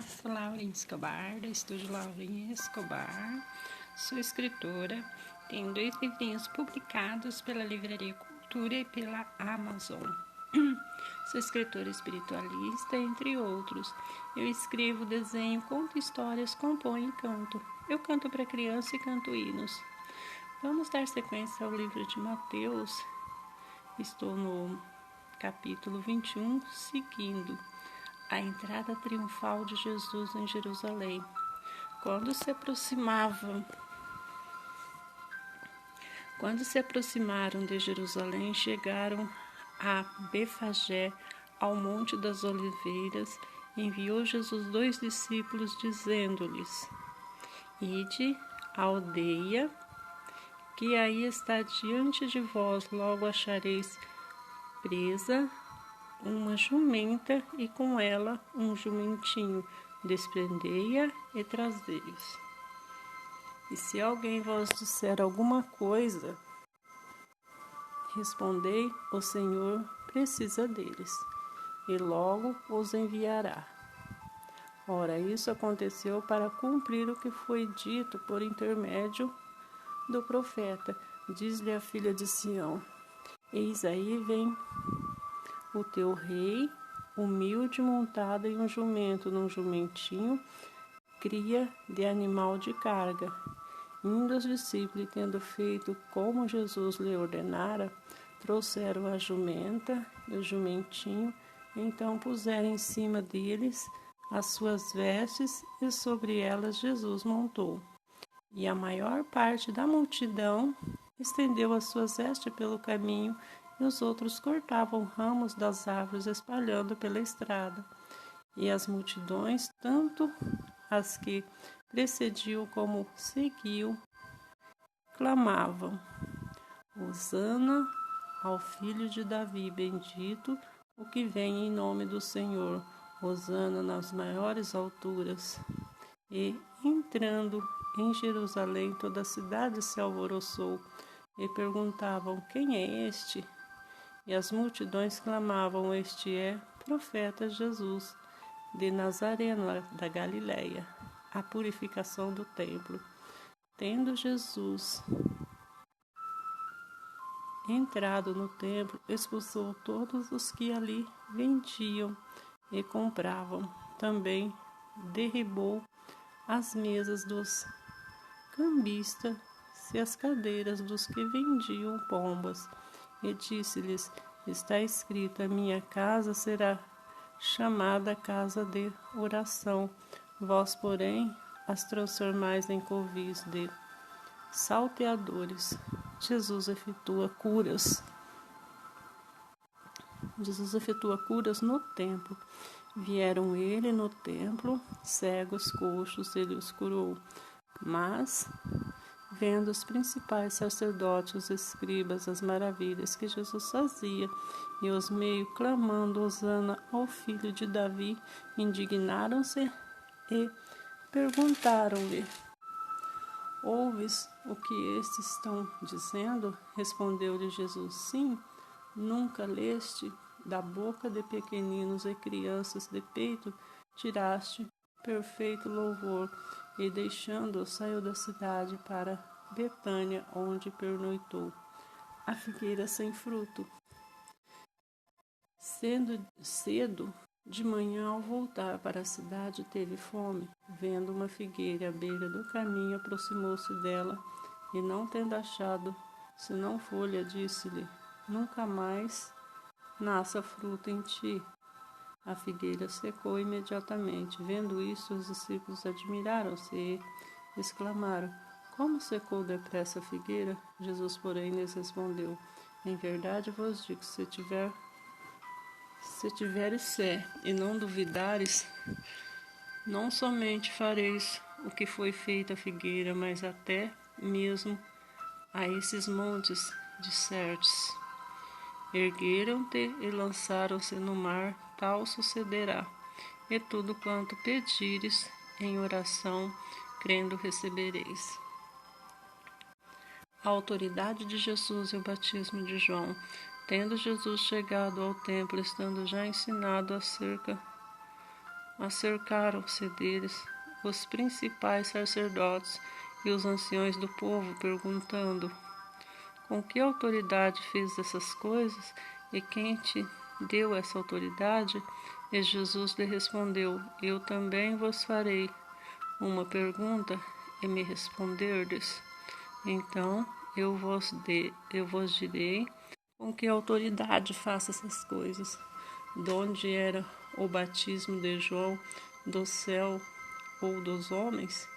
sou Laurinha Escobar, do Estúdio Laurinha Escobar. Sou escritora, tenho 2 livrinhos publicados pela Livraria Cultura e pela Amazon. Sou escritora espiritualista, entre outros. Eu escrevo, desenho, conto histórias, componho e canto. Eu canto para criança e canto hinos. Vamos dar sequência ao livro de Mateus. Estou no capítulo 21, seguindo a entrada triunfal de Jesus em Jerusalém. Quando se aproximaram de Jerusalém, chegaram a Betfagé, ao Monte das Oliveiras. Enviou Jesus 2 discípulos, dizendo-lhes: Ide à aldeia que aí está diante de vós, logo achareis presa uma jumenta e com ela um jumentinho, desprendei-a e trazei-os. E se alguém vos disser alguma coisa, respondei: o Senhor precisa deles, e logo os enviará. Ora, isso aconteceu para cumprir o que foi dito por intermédio do profeta. Diz-lhe a filha de Sião: Eis aí vem o teu rei, humilde, montado em um jumento, num jumentinho, cria de animal de carga. Indo os discípulos, tendo feito como Jesus lhe ordenara, trouxeram a jumenta e o jumentinho, então puseram em cima deles as suas vestes, e sobre elas Jesus montou. E a maior parte da multidão estendeu as suas vestes pelo caminho, e os outros cortavam ramos das árvores, espalhando pela estrada. E as multidões, tanto as que precediam como seguiam, clamavam: Hosana ao filho de Davi, bendito o que vem em nome do Senhor, Hosana nas maiores alturas. E, entrando em Jerusalém, toda a cidade se alvoroçou, e perguntavam: Quem é este? E as multidões clamavam: Este é profeta Jesus, de Nazaré, da Galileia. A purificação do templo. Tendo Jesus entrado no templo, expulsou todos os que ali vendiam e compravam. Também derribou as mesas dos cambistas e as cadeiras dos que vendiam pombas. E disse-lhes: Está escrito: a minha casa será chamada casa de oração. Vós, porém, as transformais em covis de salteadores. Jesus efetua curas no templo. Vieram ele no templo, cegos, coxos, ele os curou. Mas, vendo os principais sacerdotes, os escribas, as maravilhas que Jesus fazia, e os meio clamando Hosana ao filho de Davi, indignaram-se e perguntaram-lhe: Ouves o que estes estão dizendo? Respondeu-lhe Jesus: Sim, nunca leste da boca de pequeninos e crianças de peito tiraste perfeito louvor. E deixando-o, saiu da cidade para Betânia, onde pernoitou. A figueira sem fruto. Sendo cedo de manhã, ao voltar para a cidade, teve fome. Vendo uma figueira à beira do caminho, aproximou-se dela, e não tendo achado senão folha, disse-lhe: Nunca mais nasça fruto em ti. A figueira secou imediatamente. Vendo isso, os discípulos admiraram-se e exclamaram: Como secou depressa a figueira? Jesus, porém, lhes respondeu: Em verdade vos digo, se tiveres fé e não duvidares, não somente fareis o que foi feito à figueira, mas até mesmo a esses montes dissertes: Ergueram-te e lançaram-se no mar, tal sucederá. E tudo quanto pedires em oração, crendo, recebereis. A autoridade de Jesus e o batismo de João. Tendo Jesus chegado ao templo, estando já ensinado acerca acercaram-se deles os principais sacerdotes e os anciões do povo, perguntando: com que autoridade fez essas coisas? E quem te deu essa autoridade? E Jesus lhe respondeu: eu também vos farei uma pergunta e me responderdes. Então eu vos direi com que autoridade faço essas coisas. De onde era o batismo de João, do céu ou dos homens?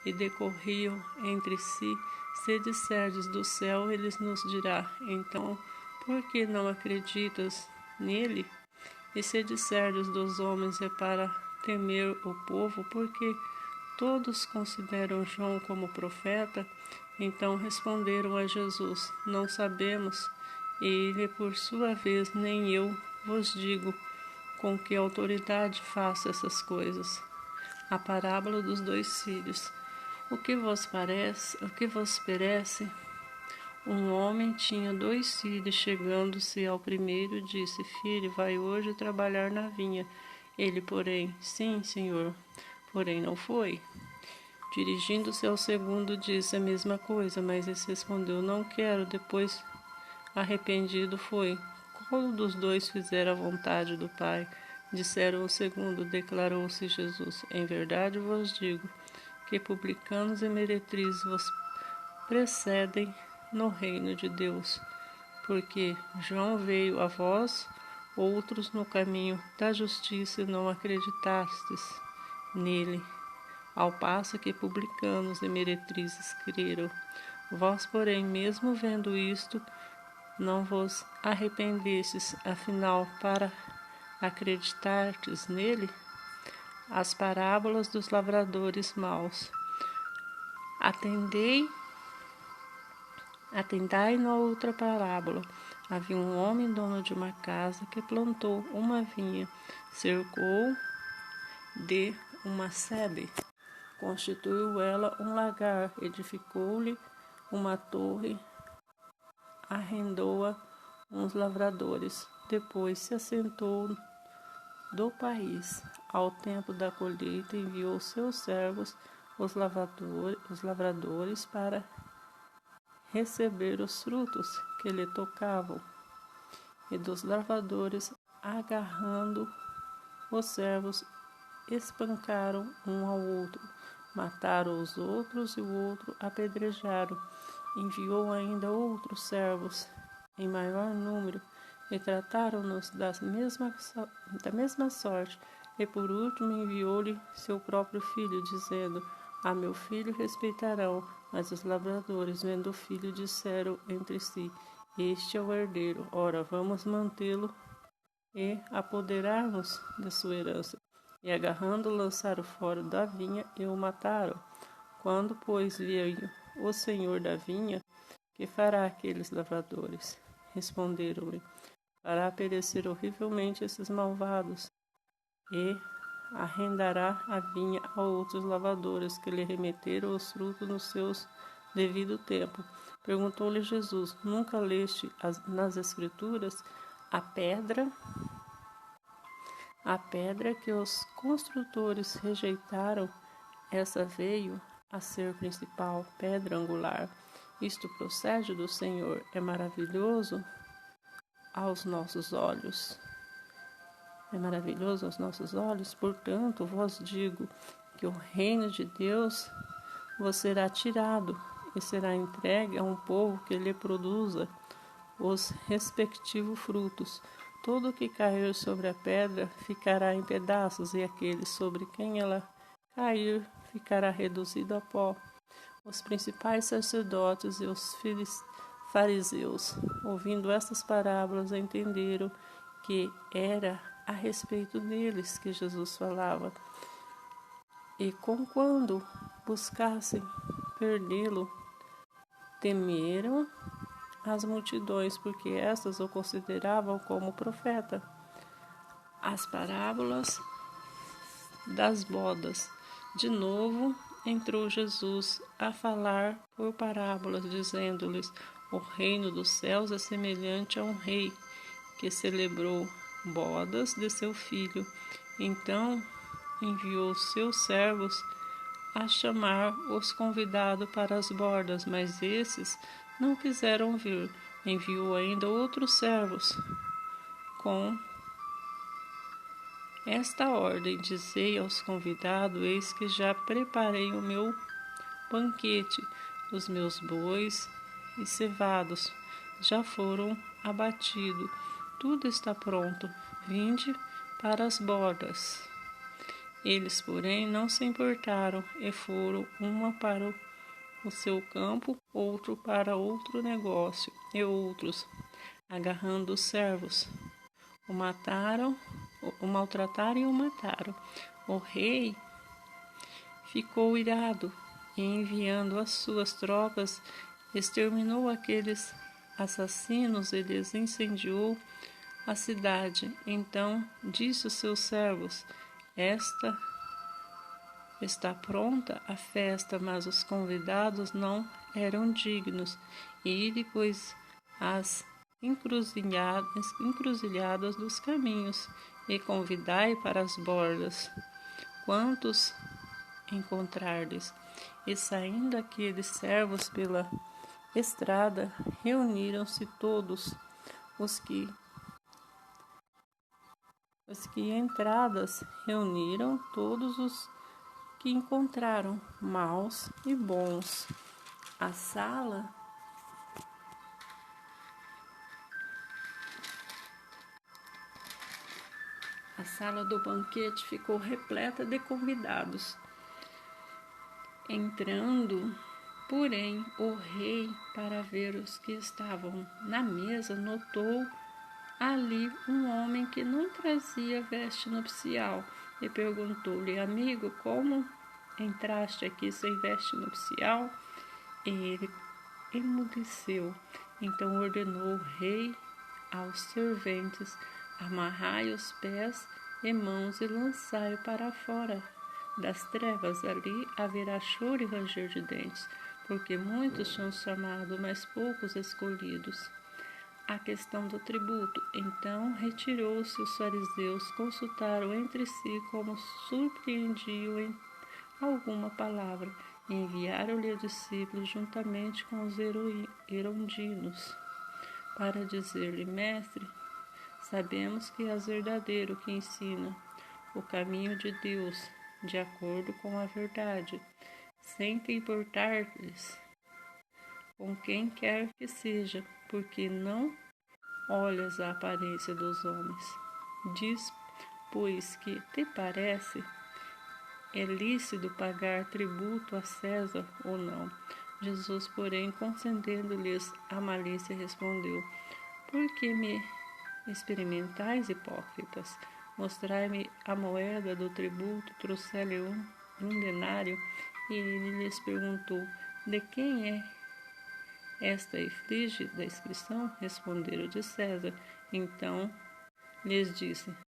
E decorriam entre si: se disserdes do céu, ele nos dirá: então, por que não acreditas nele? E se disserdes dos homens, é para temer o povo, porque todos consideram João como profeta. Então responderam a Jesus: não sabemos. E ele, por sua vez, nem eu vos digo com que autoridade faço essas coisas. A parábola dos 2 filhos. O que vos parece? Um homem tinha 2 filhos. Chegando-se ao primeiro, disse: filho, vai hoje trabalhar na vinha. Ele, porém, sim, senhor, porém não foi. Dirigindo-se ao segundo, disse a mesma coisa, mas esse respondeu: não quero. Depois, arrependido, foi. Qual dos 2 fizera a vontade do Pai? Disseram o segundo. Declarou-se Jesus: em verdade vos digo que publicanos e meretrizes vos precedem no reino de Deus, porque João veio a vós, outros no caminho da justiça, e não acreditastes nele, ao passo que publicanos e meretrizes creram. Vós, porém, mesmo vendo isto, não vos arrependestes, afinal, para acreditardes nele? As parábolas dos lavradores maus. Atendai na outra parábola. Havia um homem dono de uma casa que plantou uma vinha, cercou de uma sebe, constituiu ela um lagar, edificou-lhe uma torre, arrendou-a uns lavradores. Depois se assentou do país. Ao tempo da colheita, enviou seus servos, os lavradores, para receber os frutos que lhe tocavam. E dos lavradores, agarrando os servos, espancaram um ao outro, mataram os outros e o outro apedrejaram. Enviou ainda outros servos, em maior número, e trataram-nos da mesma sorte. E por último enviou-lhe seu próprio filho, dizendo: a meu filho respeitarão. Mas os lavradores, vendo o filho, disseram entre si: este é o herdeiro, ora, vamos mantê-lo e apoderar-nos de sua herança. E agarrando-o, lançaram fora da vinha e o mataram. Quando, pois, veio o senhor da vinha, que fará aqueles lavradores? Responderam-lhe: fará perecer horrivelmente esses malvados, e arrendará a vinha a outros lavradores, que lhe remeteram os frutos no seu devido tempo. Perguntou-lhe Jesus: nunca leste nas Escrituras a pedra que os construtores rejeitaram? Essa veio a ser principal pedra angular. Isto procede do Senhor, é maravilhoso aos nossos olhos. Portanto, vos digo que o reino de Deus vos será tirado e será entregue a um povo que lhe produza os respectivos frutos. Todo o que cair sobre a pedra ficará em pedaços, e aquele sobre quem ela cair ficará reduzido a pó. Os principais sacerdotes e os fariseus, ouvindo estas parábolas, entenderam que era a respeito deles que Jesus falava, e quando buscassem perdê-lo, temeram as multidões, porque estas o consideravam como profeta. As parábolas das bodas. De novo entrou Jesus a falar por parábolas, dizendo-lhes: o reino dos céus é semelhante a um rei que celebrou bodas de seu filho. Então enviou seus servos a chamar os convidados para as bordas, mas esses não quiseram vir. Enviou ainda outros servos com esta ordem: dizei aos convidados: eis que já preparei o meu banquete, os meus bois e cevados já foram abatidos, tudo está pronto, vinde para as bordas. Eles, porém, não se importaram e foram, uma para o seu campo, outro para outro negócio, e outros, agarrando os servos, o maltrataram e o mataram. O rei ficou irado e, enviando as suas tropas, exterminou aqueles assassinos e lhes incendiou a cidade. Então disse aos seus servos: está pronta a festa, mas os convidados não eram dignos. Ide, pois, às encruzilhadas dos caminhos e convidai para as bordas quantos encontrardes. E saindo aqueles servos pela estrada, reuniram-se todos os que entradas, reuniram todos os que encontraram, maus e bons. A sala do banquete ficou repleta de convidados. Entrando, porém, o rei, para ver os que estavam na mesa, notou ali um homem que não trazia veste nupcial e perguntou-lhe: amigo, como entraste aqui sem veste nupcial? E ele emudeceu. Então ordenou o rei aos serventes: amarrai os pés e mãos e lançai-o para fora das trevas. Ali haverá choro e ranger de dentes, porque muitos são chamados, mas poucos escolhidos. A questão do tributo. Então retirou-se os fariseus, consultaram entre si como surpreendiam em alguma palavra, e enviaram-lhe os discípulos juntamente com os herondinos, para dizer-lhe: mestre, sabemos que és verdadeiro que ensina o caminho de Deus de acordo com a verdade, sem te importar-lhes com quem quer que seja, porque não olhas a aparência dos homens. Diz, pois, que te parece é lícito pagar tributo a César ou não? Jesus, porém, concedendo-lhes a malícia, respondeu: por que me experimentais, hipócritas? Mostrai-me a moeda do tributo. Trouxe-lhe um denário, e ele lhes perguntou: de quem é esta efígie da inscrição? Responderam: de César. Então lhes disse: